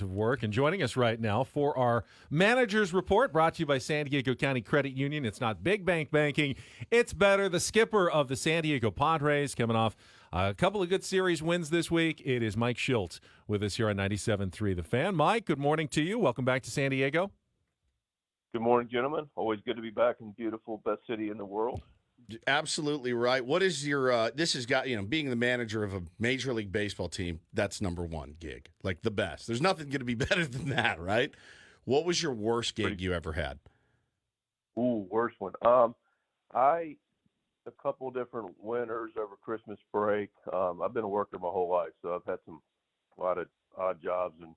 of work, and joining us right now for our manager's report, brought to you by San Diego County Credit Union. It's not big bank banking, it's better. The skipper of the San Diego Padres, coming off a couple of good series wins this week. It is Mike Shildt with us here on 97.3 The Fan. Mike, good morning to you. Welcome back to San Diego. Good morning, gentlemen. Always good to be back in beautiful, best city in the world. Absolutely right. What is your this has got, being the manager of a Major League Baseball team, that's number one gig, like the best. There's nothing going to be better than that, right? What was your worst gig you ever had? Ooh, worst one. A couple different winters over Christmas break. I've been a worker my whole life, so I've had a lot of odd jobs and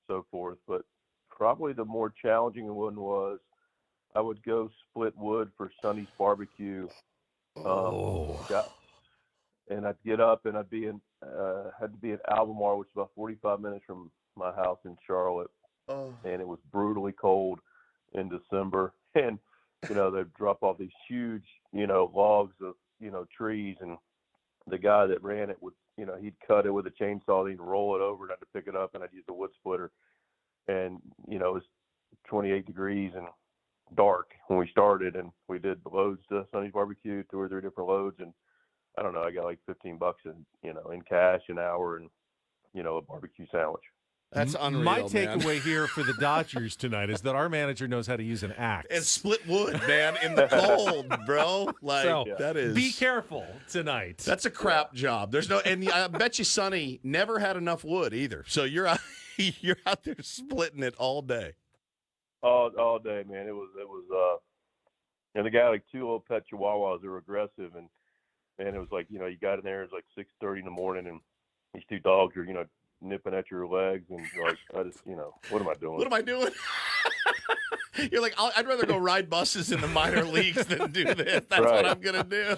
so forth. But probably the more challenging one was I would go split wood for Sonny's Barbecue. And I'd get up and I'd be had to be in Albemarle, which is about 45 minutes from my house in Charlotte. And it was brutally cold in December. And, they'd drop off these huge, logs of, trees. And the guy that ran it would, he'd cut it with a chainsaw, and he'd roll it over, and I had to pick it up, and I'd use the wood splitter. And, it was 28 degrees and dark when we started, and we did the loads to Sonny's Barbecue, 2 or 3 different loads. And I don't know, I got like $15 in cash an hour and, a barbecue sandwich. That's unreal. My takeaway here for the Dodgers tonight is that our manager knows how to use an axe. And split wood, man, in the cold, bro. That is. Be careful tonight. That's a crap job. There's no, and I bet you Sonny never had enough wood either. So you're out there splitting it all day. All day, man. It was, and the guy had like 2 little pet chihuahuas that were aggressive, and it was like, you got in there, it was like 6:30 in the morning, and these 2 dogs are, nipping at your legs, and you're like, I just, what am I doing? What am I doing? You're like, I'd rather go ride buses in the minor leagues than do this. That's right. What I'm going to do.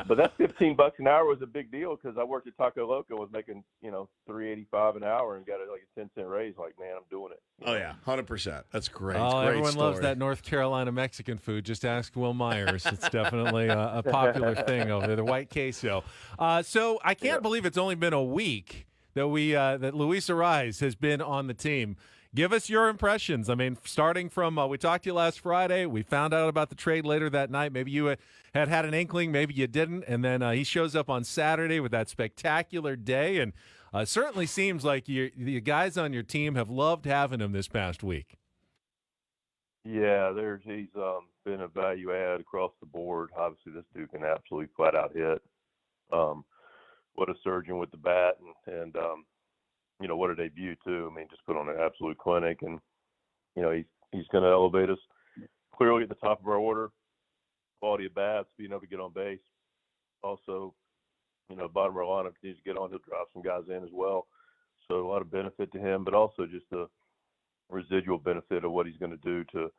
But that $15 an hour was a big deal because I worked at Taco Loco, was making, $3.85 an hour and got a 10-cent raise. Like, man, I'm doing it. Oh, yeah, 100%. That's great. Oh, great everyone story. loves that North Carolina Mexican food. Just ask Will Myers. It's definitely a popular thing over there, the white queso. So I can't believe it's only been a week that that Luis Arráez has been on the team. Give us your impressions. I mean, starting from we talked to you last Friday. We found out about the trade later that night. Maybe you had an inkling. Maybe you didn't. And then he shows up on Saturday with that spectacular day. And certainly seems like the guys on your team have loved having him this past week. Yeah, he's been a value add across the board. Obviously, this dude can absolutely flat out hit. What a surgeon with the bat, and what a debut too. I mean, just put on an absolute clinic, and he's going to elevate us clearly at the top of our order. Quality of bats, being able to get on base. Also, bottom of our lineup needs to get on. He'll drop some guys in as well. So a lot of benefit to him, but also just the residual benefit of what he's going to do to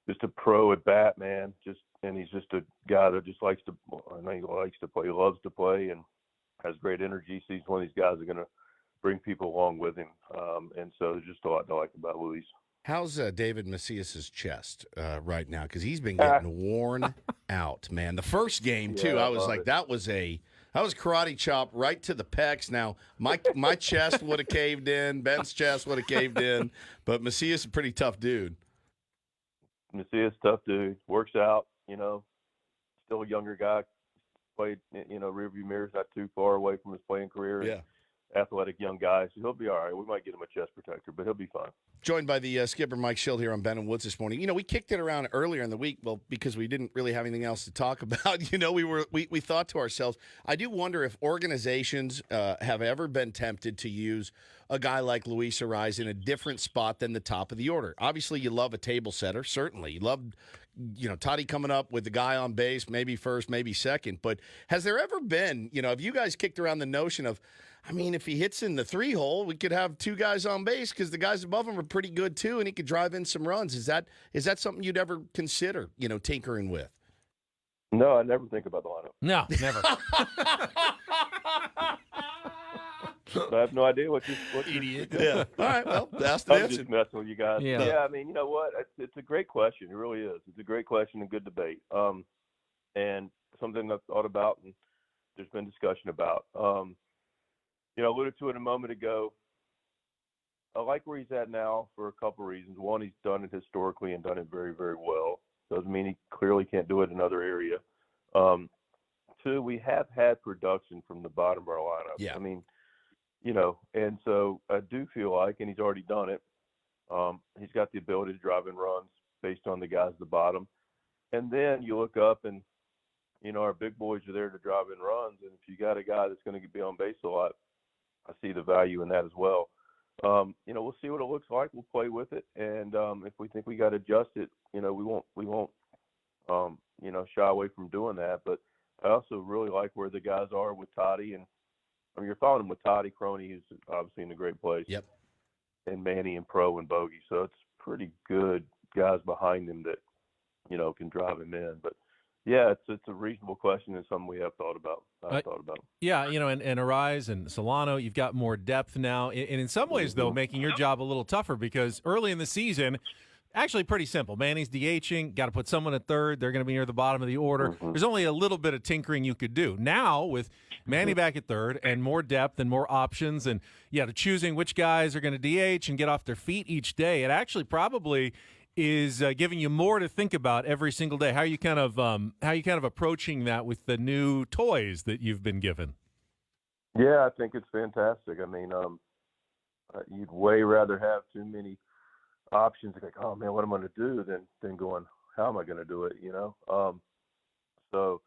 just a pro at bat, man. And he's just a guy that just likes to. I know he likes to play. He loves to play and has great energy. So he's one of these guys that are going to bring people along with him. And so there's just a lot to like about Luis. How's David Macias's chest right now? Because he's been getting worn out, man. The first game, too, I was like, that was karate chop right to the pecs. Now, my chest would have caved in. Ben's chest would have caved in. But Macias is a pretty tough dude. Macias, tough dude. Works out, still a younger guy. Played, rearview mirror's not too far away from his playing career. Yeah. Athletic young guy, so he'll be all right. We might get him a chest protector, but he'll be fine. Joined by the skipper, Mike Shildt, here on Ben and Woods this morning. We kicked it around earlier in the week, well, because we didn't really have anything else to talk about. We thought to ourselves, I do wonder if organizations have ever been tempted to use a guy like Luis Arráez in a different spot than the top of the order. Obviously, you love a table setter, certainly. You love Toddy coming up with the guy on base, maybe first, maybe second. But has there ever been, have you guys kicked around the notion of, I mean, if he hits in the 3-hole, we could have 2 guys on base because the guys above him are pretty good too, and he could drive in some runs. Is that something you'd ever consider, tinkering with? No, I never think about the lineup. No, never. I have no idea what idiot. Yeah. All right. Well, that's the I'm answer. just messing with you guys. Yeah. I mean, you know what? It's a great question. It really is. It's a great question and good debate. And something I've thought about and there's been discussion about. I alluded to it a moment ago. I like where he's at now for a couple of reasons. One, he's done it historically and done it very, very well. Doesn't mean he clearly can't do it in another area. Two, we have had production from the bottom of our lineup. Yeah. I mean, and so I do feel like, and he's already done it, he's got the ability to drive in runs based on the guys at the bottom. And then you look up and, our big boys are there to drive in runs. And if you got a guy that's going to be on base a lot, I see the value in that as well. We'll see what it looks like. We'll play with it. And if we think we got to adjust it, we won't shy away from doing that. But I also really like where the guys are with Toddy. And you're following him with Toddy, Crony, who's obviously in a great place. Yep. And Manny and Pro and Bogey. So it's pretty good guys behind him that, can drive him in. But yeah, it's a reasonable question and something we have thought about. Yeah, and Arraez and Solano, you've got more depth now. And in some ways, though, making your job a little tougher because early in the season, actually pretty simple. Manny's DHing, got to put someone at third. They're going to be near the bottom of the order. Mm-hmm. There's only a little bit of tinkering you could do. Now, with Manny back at third and more depth and more options and, to choosing which guys are going to DH and get off their feet each day, it actually probably is giving you more to think about every single day. How are you kind of approaching that with the new toys that you've been given? Yeah, I think it's fantastic. I mean, you'd way rather have too many options like, oh man, what am I going to do than going, how am I going to do it? So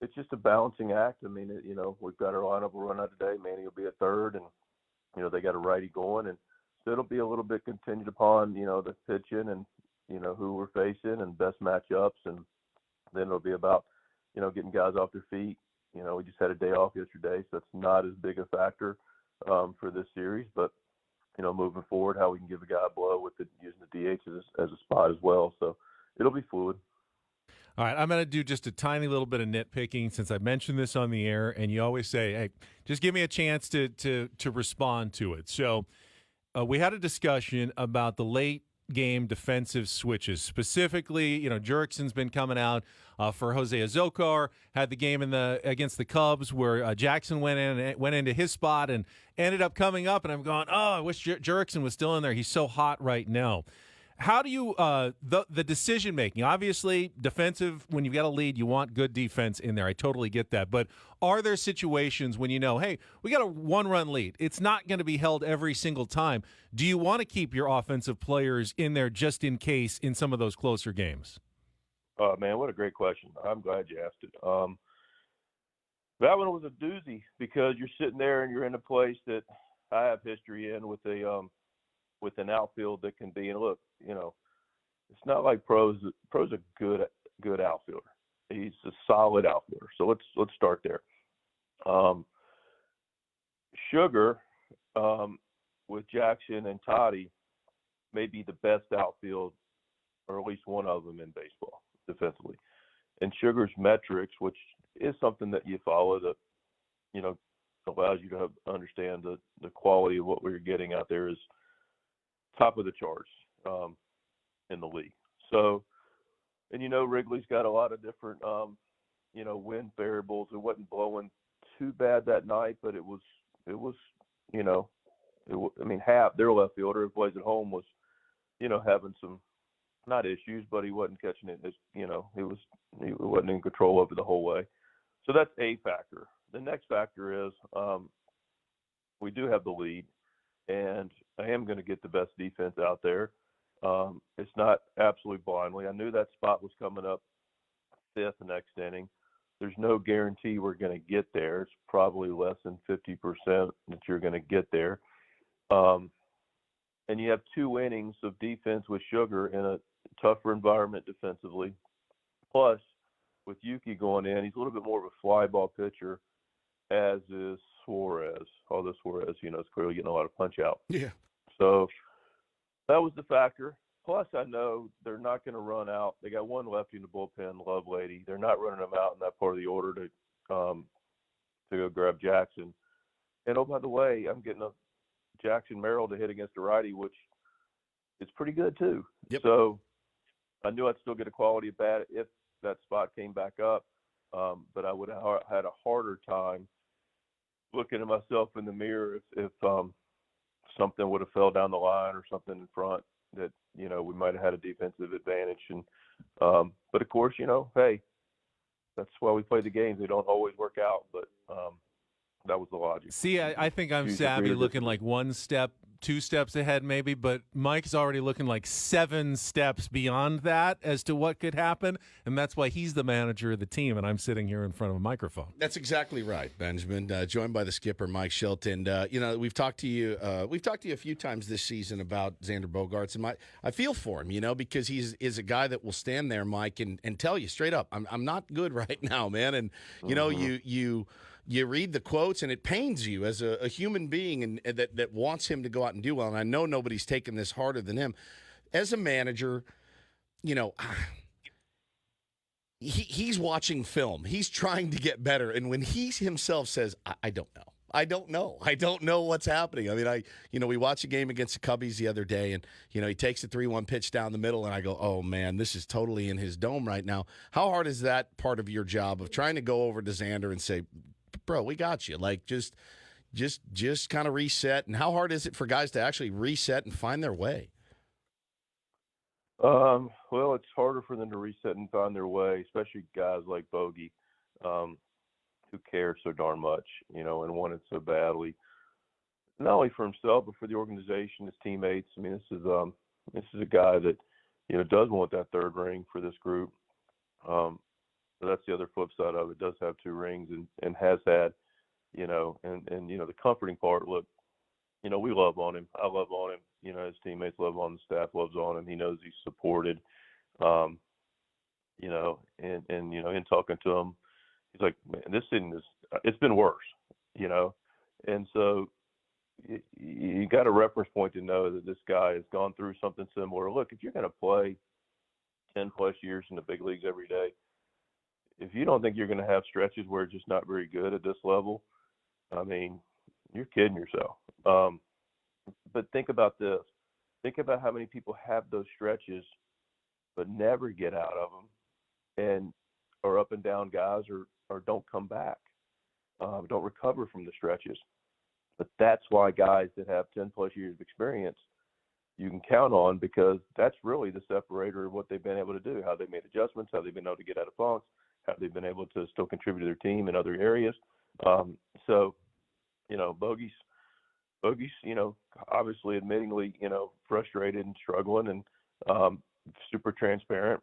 it's just a balancing act. I mean, we've got our lineup will run out today. Manny will be at third, and they got a righty going, and so it'll be a little bit contingent upon the pitching and who we're facing and best matchups, and then it'll be about getting guys off their feet. We just had a day off yesterday, so it's not as big a factor for this series, but moving forward, how we can give a guy a blow with using the DH as a spot as well. So it'll be fluid. All right, I'm going to do just a tiny little bit of nitpicking since I mentioned this on the air, and you always say, hey, just give me a chance to respond to it. So we had a discussion about the late game defensive switches. Specifically, Jurickson's been coming out for Jose Azocar, had the game against the Cubs where Jackson went into his spot and ended up coming up, and I'm going, I wish Jurickson was still in there. He's so hot right now. How do you the decision making? Obviously, defensive. When you've got a lead, you want good defense in there. I totally get that. But are there situations when hey, we got a 1-run lead? It's not going to be held every single time. Do you want to keep your offensive players in there just in case in some of those closer games? Man, what a great question. I'm glad you asked it. That one was a doozy because you're sitting there and you're in a place that I have history in with an outfield that can be, and look, it's not like Pro's a good outfielder. He's a solid outfielder. So let's start there. Sugar with Jackson and Toddy may be the best outfield, or at least one of them in baseball defensively. And Sugar's metrics, which is something that you follow, that allows you to understand the quality of what we're getting out there, is top of the charts in the league. So, and Wrigley's got a lot of different wind variables. It wasn't blowing too bad that night, but it was half their left fielder who plays at home was having some, not issues, but he wasn't catching it. He wasn't in control of it the whole way. So that's a factor. The next factor is we do have the lead, and I am going to get the best defense out there. It's not absolutely blindly. I knew that spot was coming up fifth the next inning. There's no guarantee we're going to get there. It's probably less than 50% that you're going to get there. And you have 2 innings of defense with Sugar in a tougher environment defensively. Plus, with Yuki going in, he's a little bit more of a fly ball pitcher, as is Suarez. Although Suarez, is clearly getting a lot of punch out. Yeah. So that was the factor. Plus, I know they're not going to run out. They got one lefty in the bullpen, Lovelady. They're not running them out in that part of the order to go grab Jackson. And oh, by the way, I'm getting a Jackson Merrill to hit against a righty, which is pretty good too. Yep. So I knew I'd still get a quality at bat if that spot came back up, but I would have had a harder time looking at myself in the mirror if something would have fell down the line or something in front that, we might have had a defensive advantage. And but of course, hey, that's why we play the games. They don't always work out, but that was the logic. See, I think I'm savvy, looking like 1 step, 2 steps ahead maybe, but Mike's already looking like 7 steps beyond that as to what could happen, and that's why he's the manager of the team, and I'm sitting here in front of a microphone. That's exactly right, Benjamin. Joined by the skipper, Mike Shildt, and we've talked to you. We've talked to you a few times this season about Xander Bogaerts, and I feel for him, because he's a guy that will stand there, Mike, and tell you straight up, I'm not good right now, man, and you read the quotes, and it pains you as a human being and that wants him to go out and do well. And I know nobody's taken this harder than him. As a manager, he's watching film. He's trying to get better. And when he himself says, I don't know. I don't know what's happening. I mean, we watched a game against the Cubbies the other day, and, he takes a 3-1 pitch down the middle, and I go, oh, man, this is totally in his dome right now. How hard is that part of your job of trying to go over to Xander and say, bro, we got you. Like, just kind of reset. And how hard is it for guys to actually reset and find their way? Well, it's harder for them to reset and find their way, especially guys like Bogey, who care so darn much, and want it so badly. Not only for himself, but for the organization, his teammates. I mean, this is a guy that, does want that 3rd ring for this group. So that's the other flip side of it. Does have 2 rings and has had, and the comforting part, look, we love on him. I love on him. His teammates love on him. The staff loves on him. He knows he's supported, and in talking to him, he's like, man, this thing it's been worse, and so you got a reference point to know that this guy has gone through something similar. Look, if you're going to play 10+ years in the big leagues every day, if you don't think you're going to have stretches where it's just not very good at this level, I mean, you're kidding yourself. But think about this. Think about how many people have those stretches but never get out of them and are up and down guys or don't come back, don't recover from the stretches. But that's why guys that have 10+ years of experience you can count on, because that's really the separator of what they've been able to do, how they made adjustments, how they've been able to get out of funks, how they've been able to still contribute to their team in other areas. So, Bogey's, obviously admittingly, frustrated and struggling and super transparent.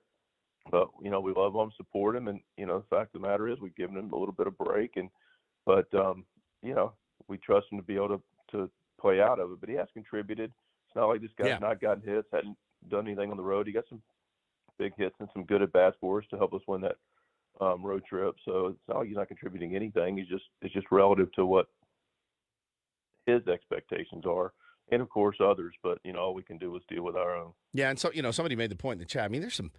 But, we love him, support him. And, the fact of the matter is we've given him a little bit of break. But we trust him to be able to play out of it. But he has contributed. It's not like this guy's not gotten hits, hadn't done anything on the road. He got some big hits and some good at-bats for us to help us win that road trip. So it's not like he's not contributing anything. It's just relative to what his expectations are, and of course others. But all we can do is deal with our own. Yeah, and so somebody made the point in the chat. I mean, there's some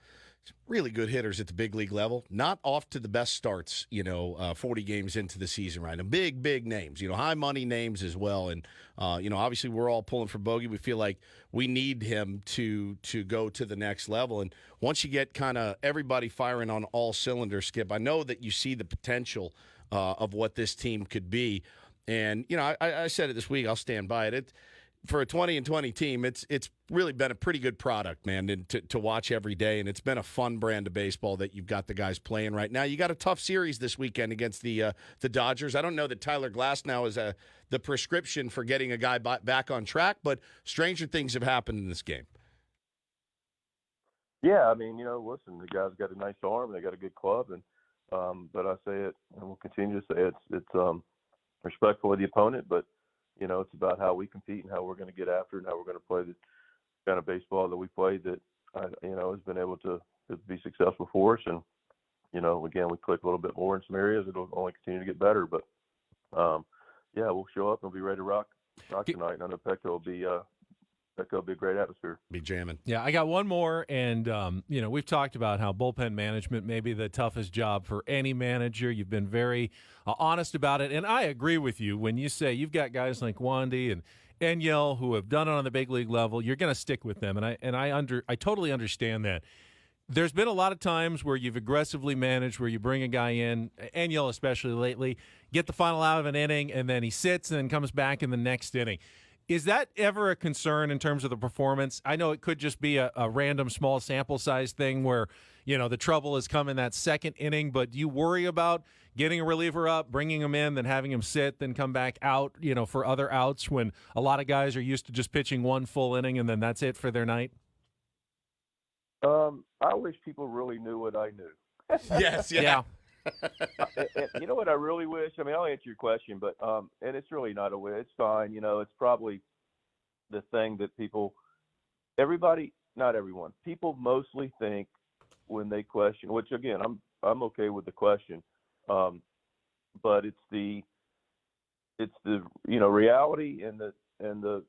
really good hitters at the big league level, not off to the best starts. 40 games into the season, right? And big names. High money names as well. And obviously we're all pulling for Bogey. We feel like we need him to go to the next level. And once you get kind of everybody firing on all cylinders, Skip, I know that you see the potential of what this team could be. And I said it this week. I'll stand by it. For a 20-20 team, it's really been a pretty good product, man, and to watch every day. And it's been a fun brand of baseball that you've got the guys playing right now. You got a tough series this weekend against the Dodgers. I don't know that Tyler Glasnow is the prescription for getting a guy back on track, but stranger things have happened in this game. Yeah, I mean, listen, the guy's got a nice arm. They got a good club, and but I say it, and we'll continue to say it's respectful of the opponent, but it's about how we compete and how we're going to get after it and how we're going to play the kind of baseball that we played that, has been able to be successful for us. And, again, we click a little bit more in some areas. It'll only continue to get better. But, we'll show up and we'll be ready to rock tonight. And I know Petco will be a great atmosphere. Be jamming. Yeah, I got one more, and, we've talked about how bullpen management may be the toughest job for any manager. You've been very honest about it, and I agree with you when you say you've got guys like Wandy and Enyel who have done it on the big league level. You're going to stick with them, and I totally understand that. There's been a lot of times where you've aggressively managed, where you bring a guy in, Enyel especially lately, get the final out of an inning, and then he sits and then comes back in the next inning. Is that ever a concern in terms of the performance? I know it could just be a random small sample size thing where, the trouble has come in that second inning, but do you worry about getting a reliever up, bringing him in, then having him sit, then come back out, for other outs when a lot of guys are used to just pitching one full inning and then that's it for their night? I wish people really knew what I knew. Yes, yeah. And you know what I really wish? I mean, I'll answer your question, but and it's really not a wish. It's fine. It's probably the thing that not everyone, people mostly think when they question. Which again, I'm okay with the question, but it's the reality and the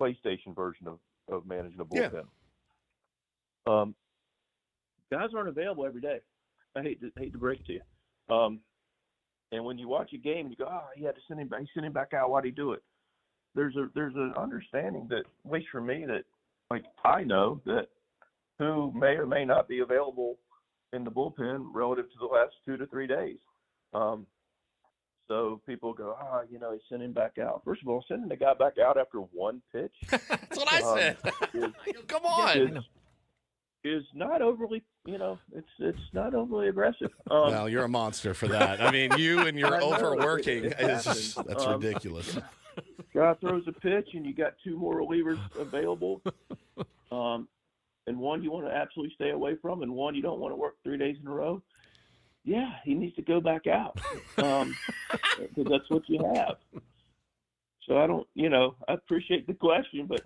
PlayStation version of managing a bullpen. Yeah. Guys aren't available every day. I hate to break it to you. And when you watch a game, you go, he had to send him back. He sent him back out. Why'd he do it? There's an understanding that, at least for me, that I know that who may or may not be available in the bullpen relative to the last 2 to 3 days. So people go, he sent him back out. First of all, sending the guy back out after one pitch. That's what I said. Come on. Is not overly, it's not overly aggressive. Well, you're a monster for that. I mean, you and your overworking that's ridiculous. Guy throws a pitch and you got 2 more relievers available, and one you want to absolutely stay away from, and one you don't want to work 3 days in a row. Yeah, he needs to go back out because that's what you have. So I don't, I appreciate the question, but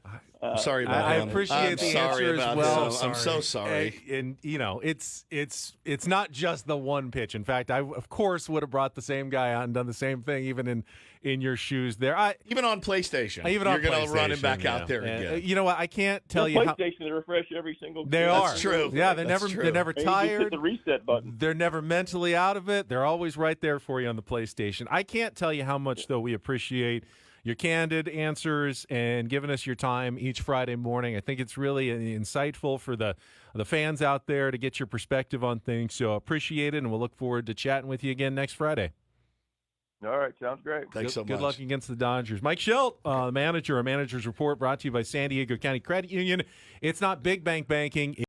sorry about that. I appreciate the answer as well. I'm so sorry. And it's not just the one pitch. In fact, I of course would have brought the same guy out and done the same thing, even in your shoes there. Even on PlayStation, you're going to run him back out there again. You know what? I can't tell you. PlayStation, they refresh every single. They game. are. That's true. Yeah, they're never tired. Hit the reset button. They're never mentally out of it. They're always right there for you on the PlayStation. I can't tell you how much though we appreciate your candid answers and giving us your time each Friday morning. I think it's really insightful for the fans out there to get your perspective on things. So appreciate it, and we'll look forward to chatting with you again next Friday. All right, sounds great. Thanks so much. Good luck against the Dodgers. Mike Shildt, manager, a manager's report brought to you by San Diego County Credit Union. It's not big bank banking.